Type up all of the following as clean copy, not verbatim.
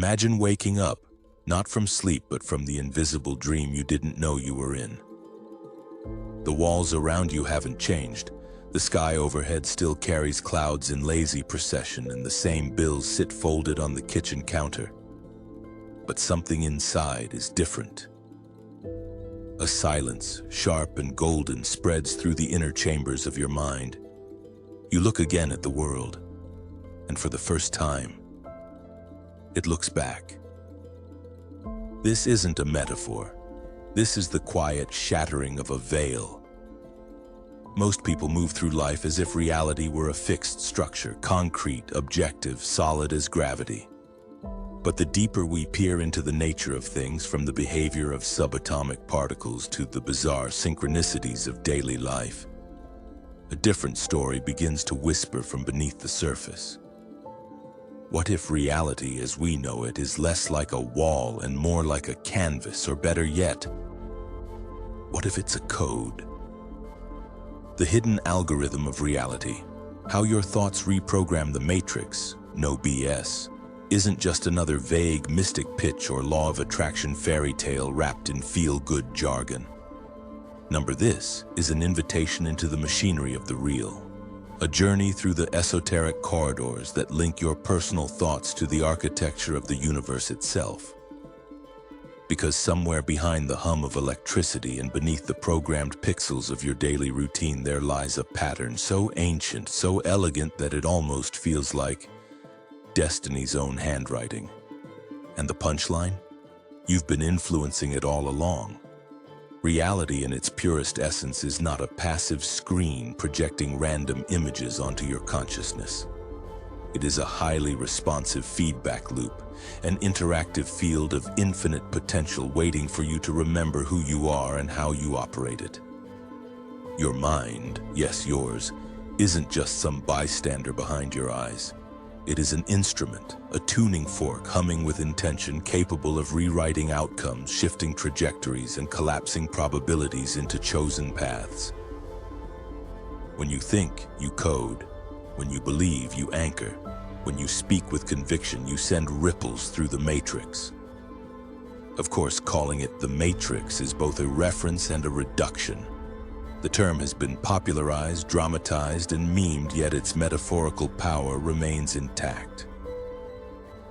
Imagine waking up, not from sleep but from the invisible dream you didn't know you were in. The walls around you haven't changed. The sky overhead still carries clouds in lazy procession, and the same bills sit folded on the kitchen counter. But something inside is different. A silence, sharp and golden, spreads through the inner chambers of your mind. You look again at the world, and for the first time, it looks back. This isn't a metaphor. This is the quiet shattering of a veil. Most people move through life as if reality were a fixed structure, concrete, objective, solid as gravity. But the deeper we peer into the nature of things, from the behavior of subatomic particles to the bizarre synchronicities of daily life, a different story begins to whisper from beneath the surface. What if reality as we know it is less like a wall and more like a canvas, or better yet, what if it's a code? The hidden algorithm of reality, how your thoughts reprogram the matrix, no BS, isn't just another vague mystic pitch or law of attraction fairy tale wrapped in feel-good jargon. This is an invitation into the machinery of the real, a journey through the esoteric corridors that link your personal thoughts to the architecture of the universe itself. Because somewhere behind the hum of electricity and beneath the programmed pixels of your daily routine, there lies a pattern so ancient, so elegant that it almost feels like destiny's own handwriting. And the punchline? You've been influencing it all along. Reality in its purest essence is not a passive screen projecting random images onto your consciousness. It is a highly responsive feedback loop, an interactive field of infinite potential waiting for you to remember who you are and how you operate it. Your mind, yes, yours, isn't just some bystander behind your eyes. It is an instrument, a tuning fork humming with intention, capable of rewriting outcomes, shifting trajectories, and collapsing probabilities into chosen paths. When you think, you code. When you believe, you anchor. When you speak with conviction, you send ripples through the matrix. Of course, calling it the matrix is both a reference and a reduction. The term has been popularized, dramatized, and memed, yet its metaphorical power remains intact.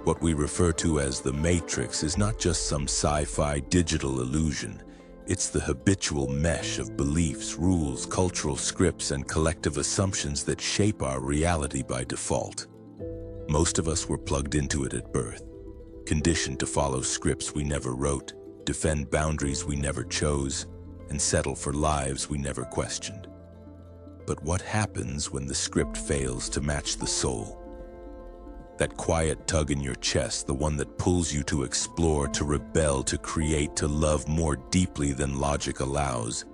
What we refer to as the matrix is not just some sci-fi digital illusion. It's the habitual mesh of beliefs, rules, cultural scripts, and collective assumptions that shape our reality by default. Most of us were plugged into it at birth, conditioned to follow scripts we never wrote, defend boundaries we never chose, and settle for lives we never questioned. But what happens when the script fails to match the soul? That quiet tug in your chest, the one that pulls you to explore, to rebel, to create, to love more deeply than logic allows,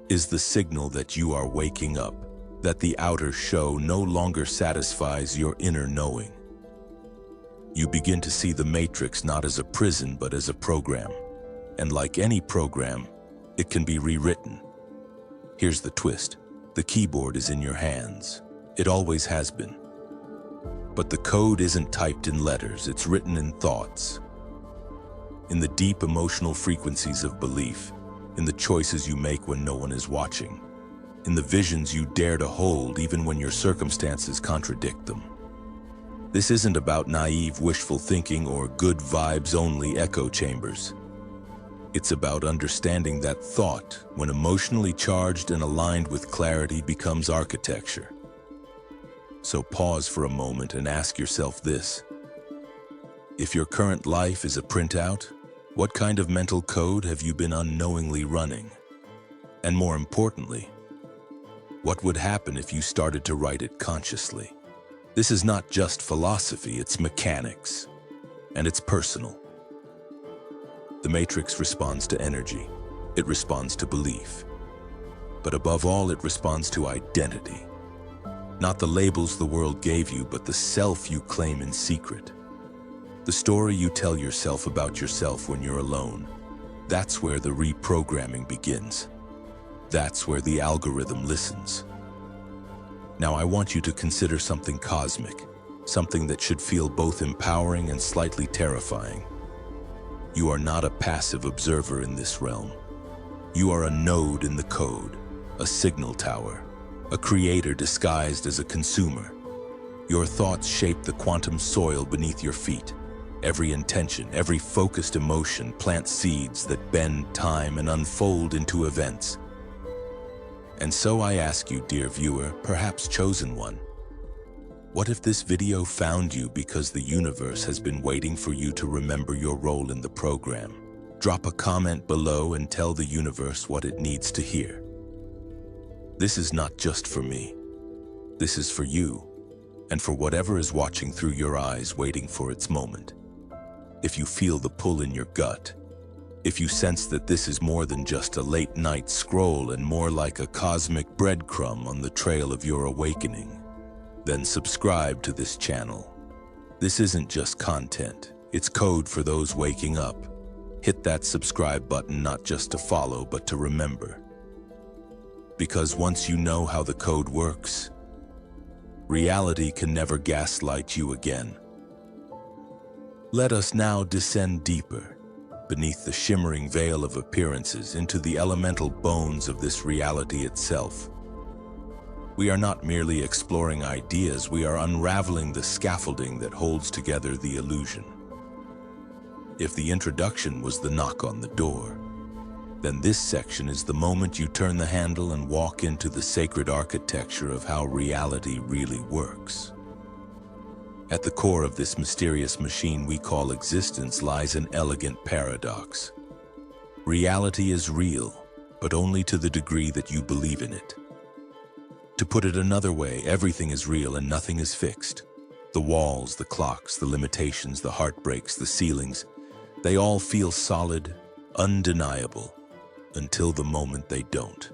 is the signal that you are waking up, that the outer show no longer satisfies your inner knowing. You begin to see the matrix not as a prison but as a program. And like any program, it can be rewritten. Here's the twist. The keyboard is in your hands. It always has been. But the code isn't typed in letters, it's written in thoughts. In the deep emotional frequencies of belief, in the choices you make when no one is watching, in the visions you dare to hold even when your circumstances contradict them. This isn't about naive wishful thinking or good vibes only echo chambers. It's about understanding that thought, when emotionally charged and aligned with clarity, becomes architecture. So pause for a moment and ask yourself this. If your current life is a printout, what kind of mental code have you been unknowingly running? And more importantly, what would happen if you started to write it consciously? This is not just philosophy, it's mechanics, and it's personal. The matrix responds to energy. It responds to belief. But above all, it responds to identity. Not the labels the world gave you, but the self you claim in secret. The story you tell yourself about yourself when you're alone. That's where the reprogramming begins. That's where the algorithm listens. Now I want you to consider something cosmic. something that should feel both empowering and slightly terrifying. You are not a passive observer in this realm. You are a node in the code, a signal tower, a creator disguised as a consumer. Your thoughts shape the quantum soil beneath your feet. Every intention, every focused emotion plants seeds that bend time and unfold into events. And so I ask you, dear viewer, perhaps chosen one, what if this video found you because the universe has been waiting for you to remember your role in the program? Drop a comment below and tell the universe what it needs to hear. This is not just for me. This is for you, and for whatever is watching through your eyes waiting for its moment. If you feel the pull in your gut, if you sense that this is more than just a late-night scroll and more like a cosmic breadcrumb on the trail of your awakening, then subscribe to this channel. This isn't just content, it's code for those waking up. Hit that subscribe button not just to follow, but to remember. Because once you know how the code works, reality can never gaslight you again. Let us now descend deeper, beneath the shimmering veil of appearances, into the elemental bones of this reality itself. We are not merely exploring ideas, we are unraveling the scaffolding that holds together the illusion. If the introduction was the knock on the door, then this section is the moment you turn the handle and walk into the sacred architecture of how reality really works. At the core of this mysterious machine we call existence lies an elegant paradox. Reality is real, but only to the degree that you believe in it. To put it another way, everything is real and nothing is fixed. The walls, the clocks, the limitations, the heartbreaks, the ceilings, they all feel solid, undeniable, until the moment they don't.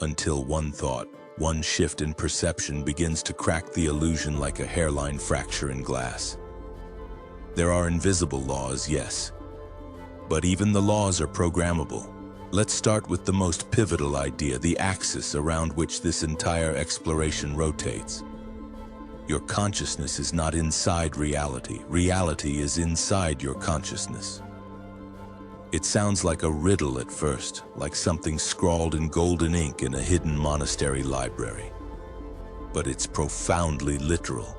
Until one thought, one shift in perception begins to crack the illusion like a hairline fracture in glass. There are invisible laws, yes, but even the laws are programmable. Let's start with the most pivotal idea, the axis around which this entire exploration rotates. Your consciousness is not inside reality. Reality is inside your consciousness. It sounds like a riddle at first, like something scrawled in golden ink in a hidden monastery library. But it's profoundly literal.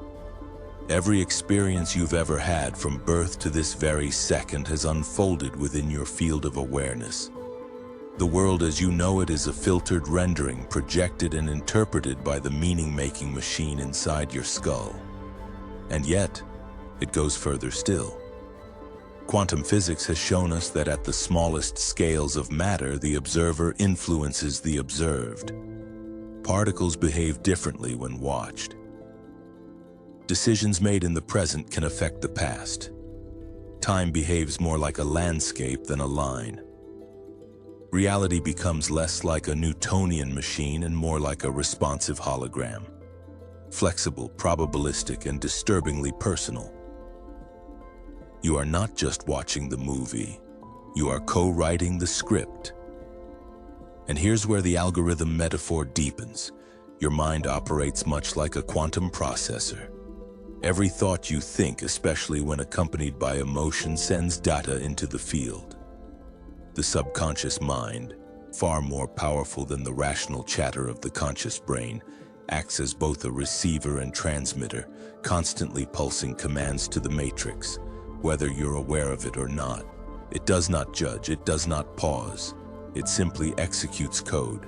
Every experience you've ever had from birth to this very second has unfolded within your field of awareness. The world as you know it is a filtered rendering, projected and interpreted by the meaning-making machine inside your skull. And yet, it goes further still. Quantum physics has shown us that at the smallest scales of matter, the observer influences the observed. Particles behave differently when watched. Decisions made in the present can affect the past. Time behaves more like a landscape than a line. Reality becomes less like a Newtonian machine and more like a responsive hologram. Flexible, probabilistic, and disturbingly personal. You are not just watching the movie, you are co-writing the script. And here's where the algorithm metaphor deepens. Your mind operates much like a quantum processor. Every thought you think, especially when accompanied by emotion, sends data into the field. The subconscious mind, far more powerful than the rational chatter of the conscious brain, acts as both a receiver and transmitter, constantly pulsing commands to the matrix. Whether you're aware of it or not, it does not judge, it does not pause, it simply executes code.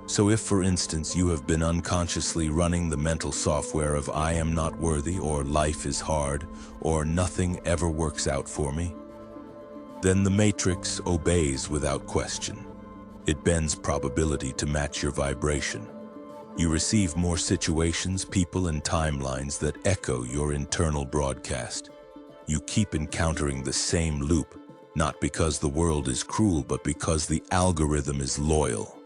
So if, for instance, you have been unconsciously running the mental software of "I am not worthy," or "life is hard," or "nothing ever works out for me," then the matrix obeys without question. It bends probability to match your vibration. You receive more situations, people, and timelines that echo your internal broadcast. You keep encountering the same loop, not because the world is cruel, but because the algorithm is loyal.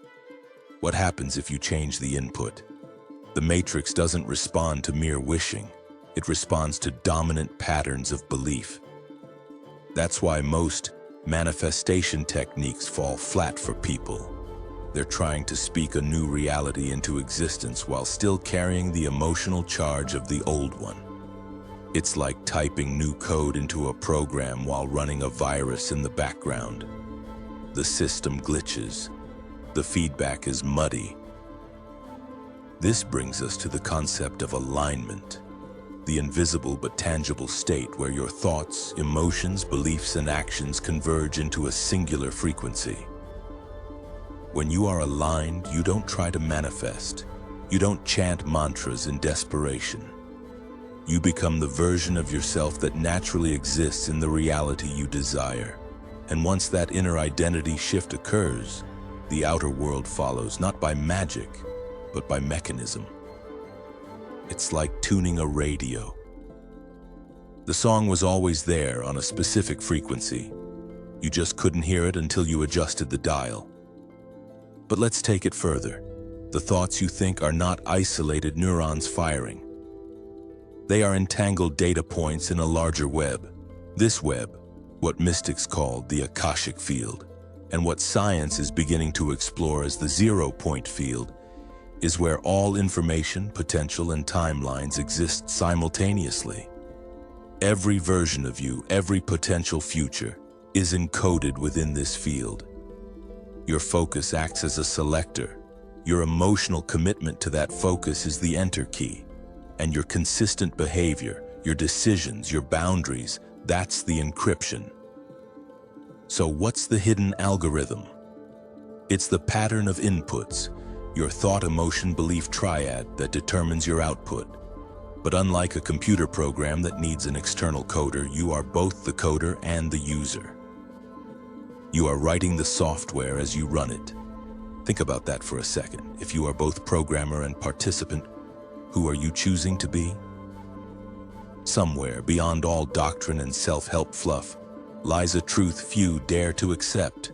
What happens if you change the input? The matrix doesn't respond to mere wishing. It responds to dominant patterns of belief. That's why most manifestation techniques fall flat for people. They're trying to speak a new reality into existence while still carrying the emotional charge of the old one. It's like typing new code into a program while running a virus in the background. The system glitches. The feedback is muddy. This brings us to the concept of alignment, the invisible but tangible state where your thoughts, emotions, beliefs, and actions converge into a singular frequency. When you are aligned, you don't try to manifest. You don't chant mantras in desperation. You become the version of yourself that naturally exists in the reality you desire. And once that inner identity shift occurs, the outer world follows, not by magic, but by mechanism. It's like tuning a radio. The song was always there on a specific frequency. You just couldn't hear it until you adjusted the dial. But let's take it further. The thoughts you think are not isolated neurons firing. They are entangled data points in a larger web. This web, what mystics call the Akashic field, and what science is beginning to explore as the zero-point field, is where all information, potential, and timelines exist simultaneously. Every version of you, every potential future, is encoded within this field. Your focus acts as a selector. Your emotional commitment to that focus is the enter key. And your consistent behavior, your decisions, your boundaries, that's the encryption. So what's the hidden algorithm? It's the pattern of inputs, your thought, emotion, belief triad that determines your output. But unlike a computer program that needs an external coder, you are both the coder and the user. You are writing the software as you run it. Think about that for a second. If you are both programmer and participant, who are you choosing to be? Somewhere beyond all doctrine and self-help fluff lies a truth few dare to accept.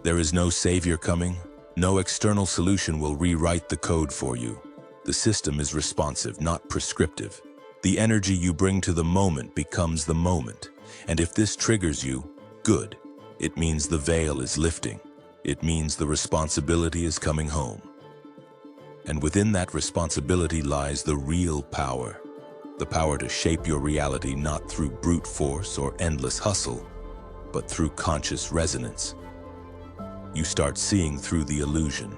There is no savior coming. No external solution will rewrite the code for you. The system is responsive, not prescriptive. The energy you bring to the moment becomes the moment. And if this triggers you, good. It means the veil is lifting. It means the responsibility is coming home. And within that responsibility lies the real power. The power to shape your reality not through brute force or endless hustle, but through conscious resonance. You start seeing through the illusion.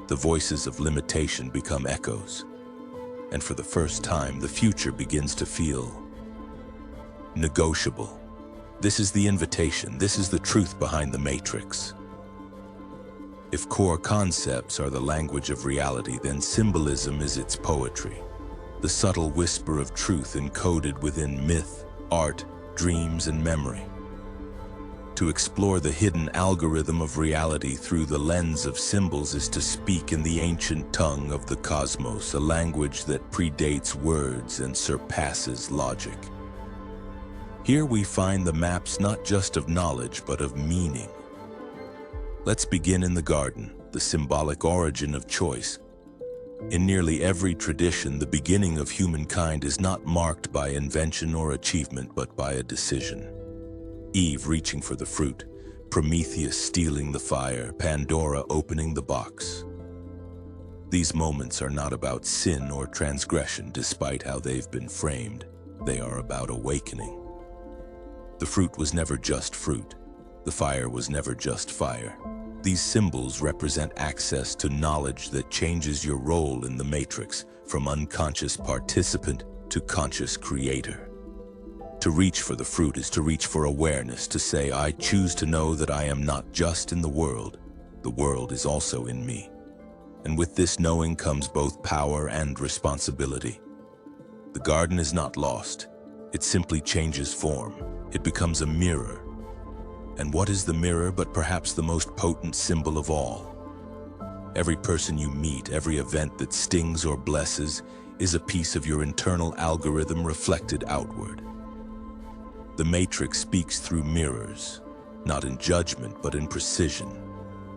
The voices of limitation become echoes. And for the first time, the future begins to feel negotiable. This is the invitation. This is the truth behind the matrix. If core concepts are the language of reality, then symbolism is its poetry. The subtle whisper of truth encoded within myth, art, dreams, and memory. To explore the hidden algorithm of reality through the lens of symbols is to speak in the ancient tongue of the cosmos, a language that predates words and surpasses logic. Here we find the maps not just of knowledge, but of meaning. Let's begin in the garden, the symbolic origin of choice. In nearly every tradition, the beginning of humankind is not marked by invention or achievement, but by a decision. Eve reaching for the fruit, Prometheus stealing the fire, Pandora opening the box. These moments are not about sin or transgression, despite how they've been framed. They are about awakening. The fruit was never just fruit. The fire was never just fire. These symbols represent access to knowledge that changes your role in the matrix, from unconscious participant to conscious creator. To reach for the fruit is to reach for awareness, to say, I choose to know that I am not just in the world is also in me. And with this knowing comes both power and responsibility. The garden is not lost. It simply changes form. It becomes a mirror. And what is the mirror but perhaps the most potent symbol of all? Every person you meet, every event that stings or blesses, is a piece of your internal algorithm reflected outward. The matrix speaks through mirrors, not in judgment, but in precision.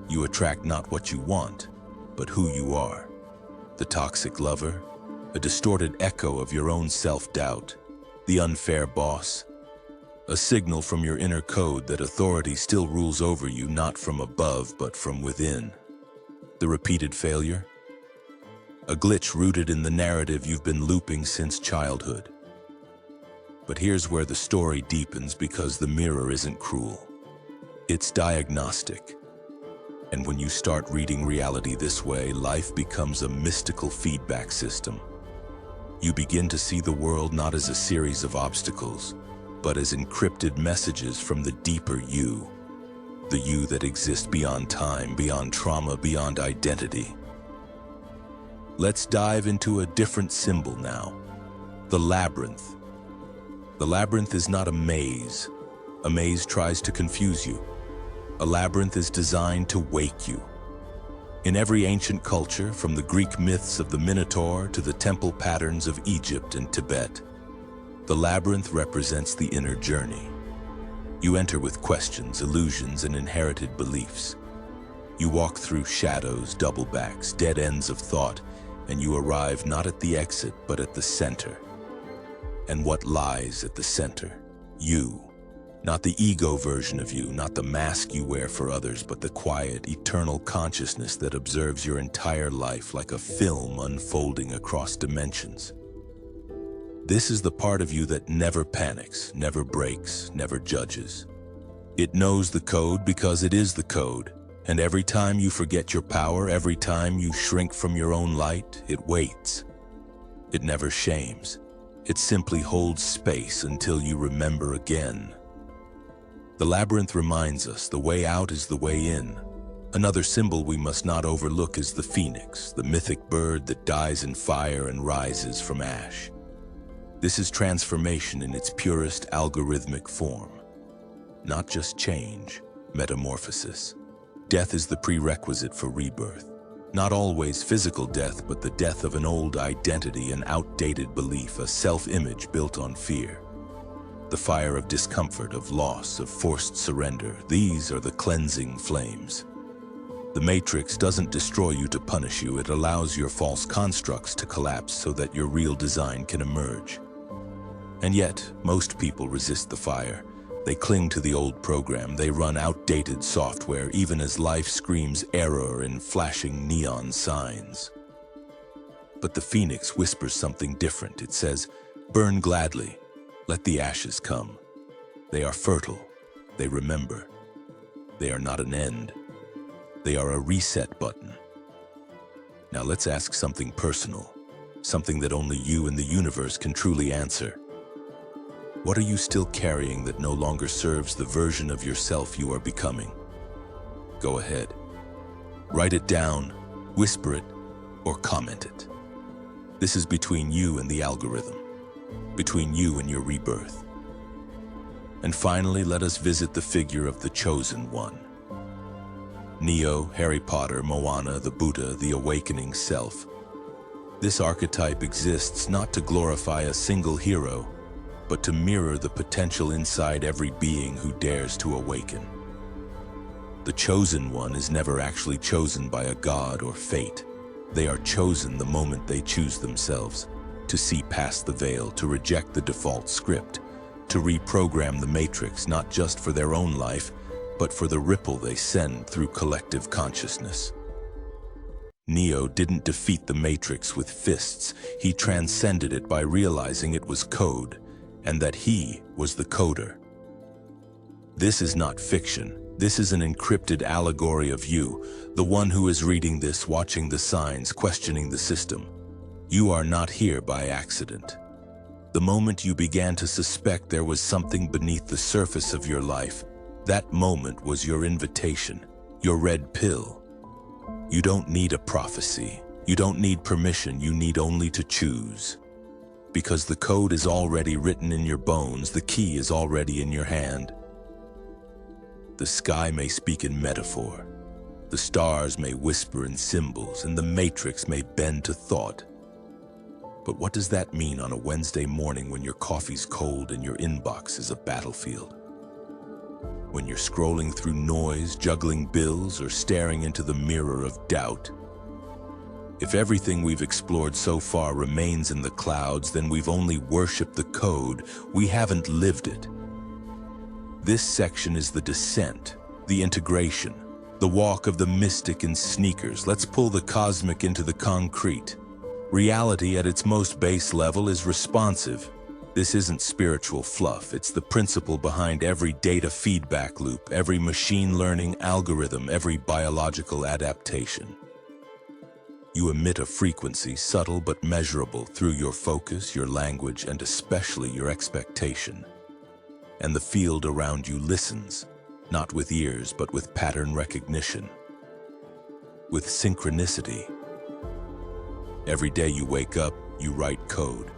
You attract not what you want, but who you are. The toxic lover, a distorted echo of your own self-doubt. The unfair boss, a signal from your inner code that authority still rules over you, not from above, but from within. The repeated failure, a glitch rooted in the narrative you've been looping since childhood. But here's where the story deepens, because the mirror isn't cruel. It's diagnostic. And when you start reading reality this way, life becomes a mystical feedback system. You begin to see the world not as a series of obstacles, but as encrypted messages from the deeper you. The you that exists beyond time, beyond trauma, beyond identity. Let's dive into a different symbol now. The labyrinth. The labyrinth is not a maze. A maze tries to confuse you. A labyrinth is designed to wake you. In every ancient culture, from the Greek myths of the Minotaur to the temple patterns of Egypt and Tibet, the labyrinth represents the inner journey. You enter with questions, illusions, and inherited beliefs. You walk through shadows, doublebacks, dead ends of thought, and you arrive not at the exit, but at the center. And what lies at the center? You. Not the ego version of you, not the mask you wear for others, but the quiet, eternal consciousness that observes your entire life like a film unfolding across dimensions. This is the part of you that never panics, never breaks, never judges. It knows the code because it is the code, and every time you forget your power, every time you shrink from your own light, it waits. It never shames. It simply holds space until you remember again. The labyrinth reminds us the way out is the way in. Another symbol we must not overlook is the phoenix, the mythic bird that dies in fire and rises from ash. This is transformation in its purest algorithmic form. Not just change, metamorphosis. Death is the prerequisite for rebirth. Not always physical death, but the death of an old identity, an outdated belief, a self-image built on fear. The fire of discomfort, of loss, of forced surrender. These are the cleansing flames. The matrix doesn't destroy you to punish you. It allows your false constructs to collapse so that your real design can emerge. And yet, most people resist the fire. They cling to the old program. They run outdated software, even as life screams error in flashing neon signs. But the phoenix whispers something different. It says, "Burn gladly. Let the ashes come. They are fertile. They remember. They are not an end. They are a reset button." Now let's ask something personal, something that only you and the universe can truly answer. What are you still carrying that no longer serves the version of yourself you are becoming? Go ahead. Write it down, whisper it, or comment it. This is between you and the algorithm. Between you and your rebirth. And finally, let us visit the figure of the chosen one. Neo, Harry Potter, Moana, the Buddha, the awakening self. This archetype exists not to glorify a single hero, but to mirror the potential inside every being who dares to awaken. The chosen one is never actually chosen by a god or fate. They are chosen the moment they choose themselves. To see past the veil, to reject the default script, to reprogram the matrix not just for their own life, but for the ripple they send through collective consciousness. Neo didn't defeat the matrix with fists. He transcended it by realizing it was code, and that he was the coder. This is not fiction. This is an encrypted allegory of you, the one who is reading this, watching the signs, questioning the system. You are not here by accident. The moment you began to suspect there was something beneath the surface of your life, that moment was your invitation, your red pill. You don't need a prophecy. You don't need permission. You need only to choose. Because the code is already written in your bones, the key is already in your hand. The sky may speak in metaphor. The stars may whisper in symbols, and the matrix may bend to thought. But what does that mean on a Wednesday morning when your coffee's cold and your inbox is a battlefield? When you're scrolling through noise, juggling bills, or staring into the mirror of doubt? If everything we've explored so far remains in the clouds, then we've only worshipped the code. We haven't lived it. This section is the descent, the integration, the walk of the mystic in sneakers. Let's pull the cosmic into the concrete. Reality at its most base level is responsive. This isn't spiritual fluff, it's the principle behind every data feedback loop, every machine learning algorithm, every biological adaptation. You emit a frequency, subtle but measurable, through your focus, your language, and especially your expectation. And the field around you listens, not with ears, but with pattern recognition, with synchronicity. Every day you wake up, you write code.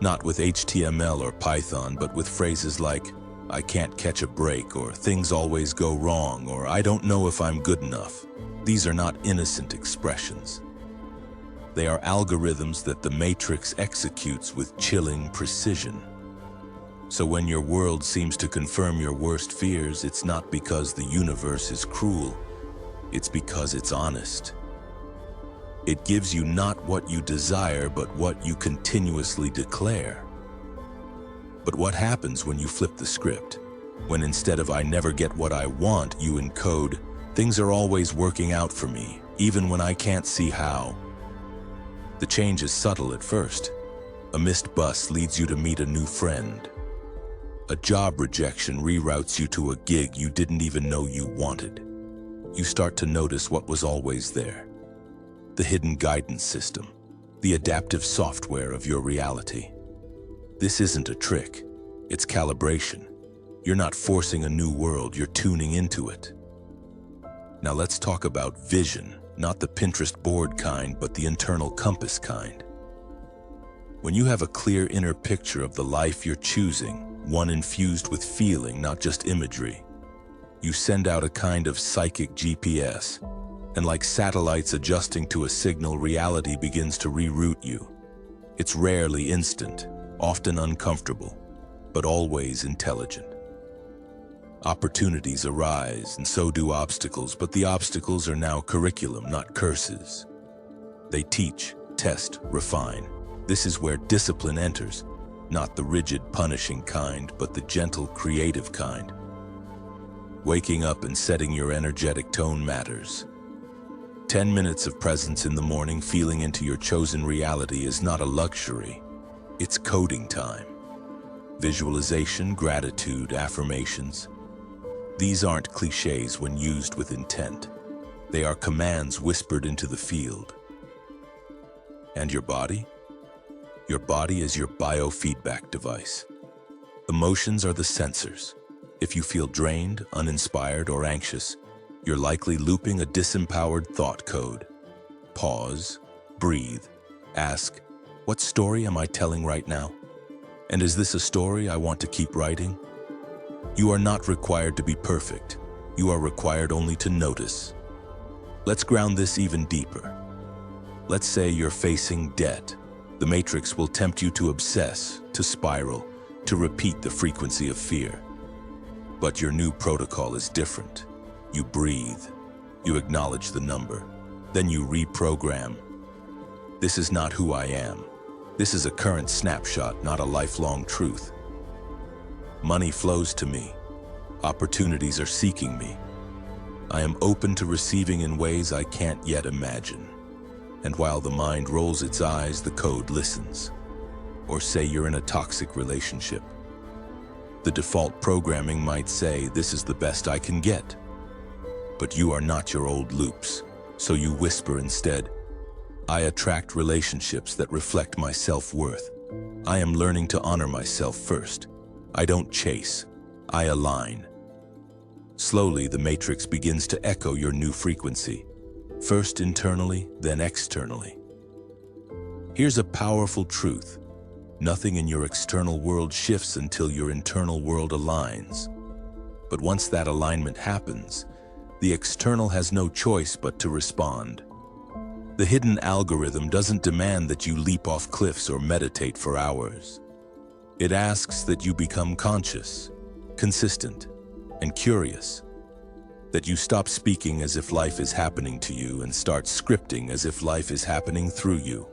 Not with HTML or Python, but with phrases like, "I can't catch a break," or "things always go wrong," or "I don't know if I'm good enough." These are not innocent expressions. They are algorithms that the matrix executes with chilling precision. So when your world seems to confirm your worst fears, it's not because the universe is cruel, it's because it's honest. It gives you not what you desire, but what you continuously declare. But what happens when you flip the script? When instead of "I never get what I want," you encode, "Things are always working out for me, even when I can't see how." The change is subtle at first. A missed bus leads you to meet a new friend. A job rejection reroutes you to a gig you didn't even know you wanted. You start to notice what was always there. The hidden guidance system, the adaptive software of your reality. This isn't a trick, it's calibration. You're not forcing a new world, you're tuning into it. Now let's talk about vision, not the Pinterest board kind, but the internal compass kind. When you have a clear inner picture of the life you're choosing, one infused with feeling, not just imagery, you send out a kind of psychic GPS, and like satellites adjusting to a signal, reality begins to reroute you. It's rarely instant, often uncomfortable, but always intelligent. Opportunities arise, and so do obstacles, but the obstacles are now curriculum, not curses. They teach, test, refine. This is where discipline enters, not the rigid, punishing kind, but the gentle, creative kind. Waking up and setting your energetic tone matters. 10 minutes of presence in the morning, feeling into your chosen reality, is not a luxury. It's coding time. Visualization, gratitude, affirmations. These aren't clichés when used with intent. They are commands whispered into the field. And your body? Your body is your biofeedback device. Emotions are the sensors. If you feel drained, uninspired, or anxious, you're likely looping a disempowered thought code. Pause, breathe, ask, what story am I telling right now? And is this a story I want to keep writing? You are not required to be perfect. You are required only to notice. Let's ground this even deeper. Let's say you're facing debt. The matrix will tempt you to obsess, to spiral, to repeat the frequency of fear. But your new protocol is different. You breathe. You acknowledge the number. Then you reprogram. This is not who I am. This is a current snapshot, not a lifelong truth. Money flows to me. Opportunities are seeking me. I am open to receiving in ways I can't yet imagine. And while the mind rolls its eyes, the code listens. Or say you're in a toxic relationship. The default programming might say, "This is the best I can get." But you are not your old loops, so you whisper instead, "I attract relationships that reflect my self-worth. I am learning to honor myself first. I don't chase, I align." Slowly, the matrix begins to echo your new frequency, first internally, then externally. Here's a powerful truth. Nothing in your external world shifts until your internal world aligns. But once that alignment happens, the external has no choice but to respond. The hidden algorithm doesn't demand that you leap off cliffs or meditate for hours. It asks that you become conscious, consistent, and curious. That you stop speaking as if life is happening to you and start scripting as if life is happening through you.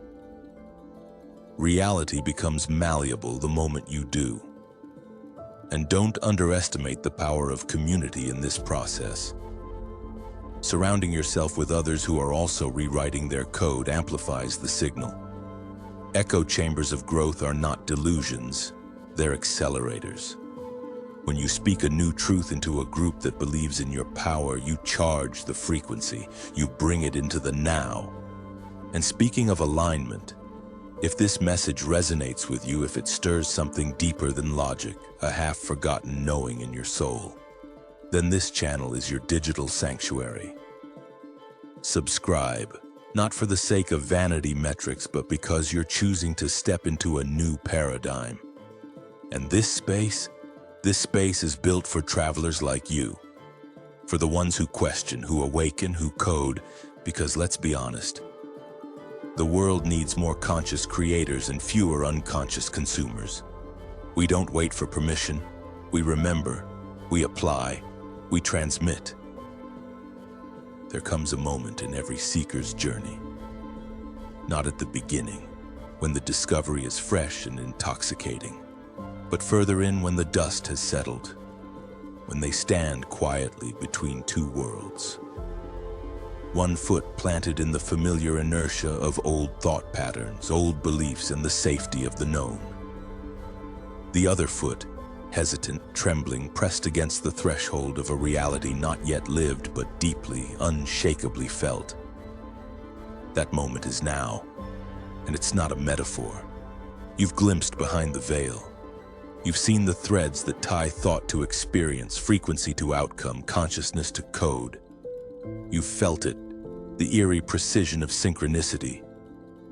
Reality becomes malleable the moment you do. And don't underestimate the power of community in this process. Surrounding yourself with others who are also rewriting their code amplifies the signal. Echo chambers of growth are not delusions, they're accelerators. When you speak a new truth into a group that believes in your power, you charge the frequency, you bring it into the now. And speaking of alignment, if this message resonates with you, if it stirs something deeper than logic, a half-forgotten knowing in your soul, then this channel is your digital sanctuary. Subscribe, not for the sake of vanity metrics, but because you're choosing to step into a new paradigm. And this space is built for travelers like you, for the ones who question, who awaken, who code, because let's be honest, the world needs more conscious creators and fewer unconscious consumers. We don't wait for permission, we remember, we apply, we transmit. There comes a moment in every seeker's journey, not at the beginning, when the discovery is fresh and intoxicating, but further in when the dust has settled, when they stand quietly between two worlds. One foot planted in the familiar inertia of old thought patterns, old beliefs, and the safety of the known. The other foot, hesitant, trembling, pressed against the threshold of a reality not yet lived but deeply, unshakably felt. That moment is now, and it's not a metaphor. You've glimpsed behind the veil. You've seen the threads that tie thought to experience, frequency to outcome, consciousness to code. You've felt it, the eerie precision of synchronicity,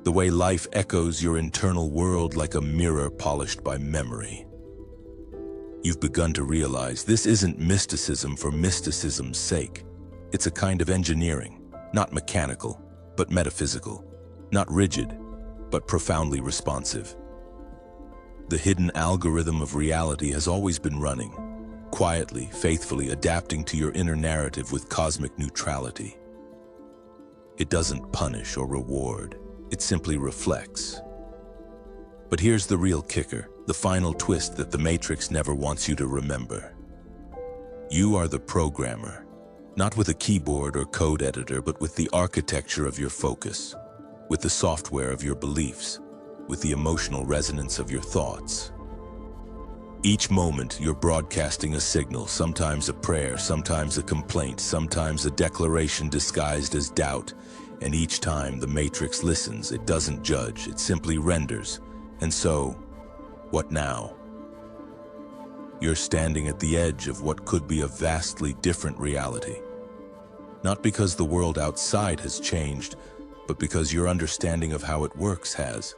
the way life echoes your internal world like a mirror polished by memory. You've begun to realize this isn't mysticism for mysticism's sake. It's a kind of engineering, not mechanical, but metaphysical, not rigid, but profoundly responsive. The hidden algorithm of reality has always been running, quietly, faithfully adapting to your inner narrative with cosmic neutrality. It doesn't punish or reward, it simply reflects. But here's the real kicker, the final twist that the Matrix never wants you to remember. You are the programmer, not with a keyboard or code editor, but with the architecture of your focus, with the software of your beliefs, with the emotional resonance of your thoughts. Each moment, you're broadcasting a signal, sometimes a prayer, sometimes a complaint, sometimes a declaration disguised as doubt. And each time the Matrix listens, it doesn't judge, it simply renders. And so, what now? You're standing at the edge of what could be a vastly different reality. Not because the world outside has changed, but because your understanding of how it works has.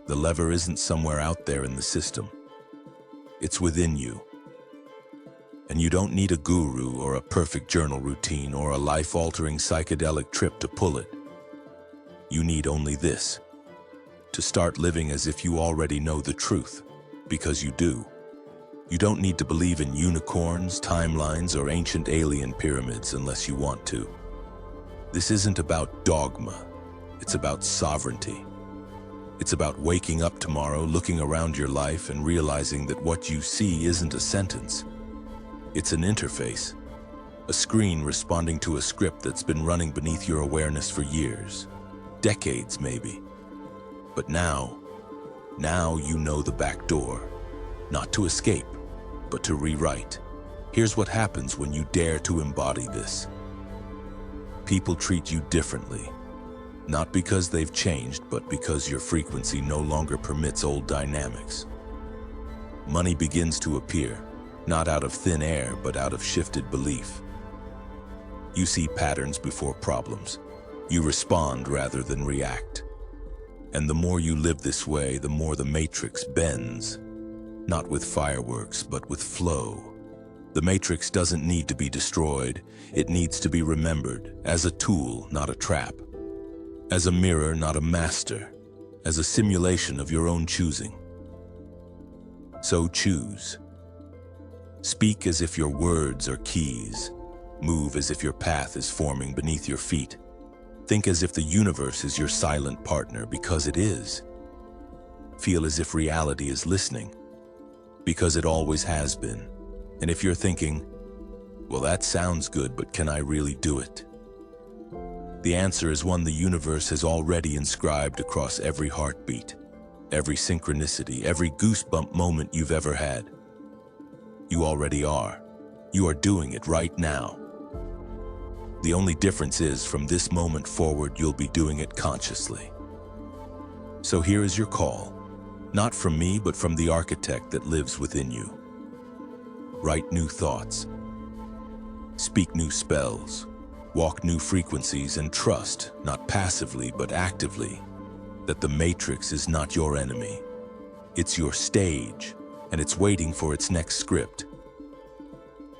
The lever isn't somewhere out there in the system. It's within you. And you don't need a guru or a perfect journal routine or a life-altering psychedelic trip to pull it. You need only this: to start living as if you already know the truth, because you do. You don't need to believe in unicorns, timelines, or ancient alien pyramids unless you want to. This isn't about dogma. It's about sovereignty. It's about waking up tomorrow, looking around your life, and realizing that what you see isn't a sentence. It's an interface, a screen responding to a script that's been running beneath your awareness for years, decades maybe. But now you know the back door, not to escape, but to rewrite. Here's what happens when you dare to embody this. People treat you differently. Not because they've changed, but because your frequency no longer permits old dynamics. Money begins to appear, not out of thin air, but out of shifted belief. You see patterns before problems. You respond rather than react. And the more you live this way, the more the Matrix bends. Not with fireworks, but with flow. The Matrix doesn't need to be destroyed. It needs to be remembered as a tool, not a trap. As a mirror, not a master, as a simulation of your own choosing. So choose. Speak as if your words are keys. Move as if your path is forming beneath your feet. Think as if the universe is your silent partner, because it is. Feel as if reality is listening, because it always has been. And if you're thinking, well, that sounds good, but can I really do it? The answer is one the universe has already inscribed across every heartbeat, every synchronicity, every goosebump moment you've ever had. You already are. You are doing it right now. The only difference is, from this moment forward, you'll be doing it consciously. So here is your call, not from me, but from the architect that lives within you. Write new thoughts, speak new spells, walk new frequencies, and trust, not passively but actively, that the matrix is not your enemy. It's your stage, and it's waiting for its next script.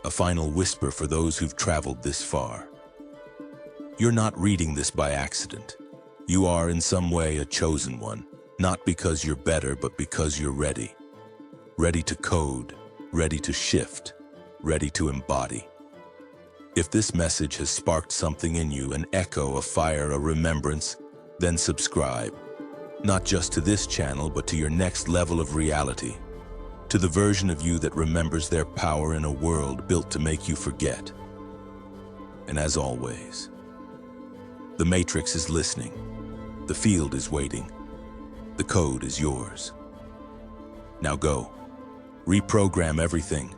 A final whisper for those who've traveled this far. You're not reading this by accident. You are in some way a chosen one, not because you're better, but because you're ready. Ready to code, ready to shift, ready to embody. If this message has sparked something in you, an echo, a fire, a remembrance, then subscribe. Not just to this channel, but to your next level of reality. To the version of you that remembers their power in a world built to make you forget. And as always, the Matrix is listening. The field is waiting. The code is yours. Now go. Reprogram everything.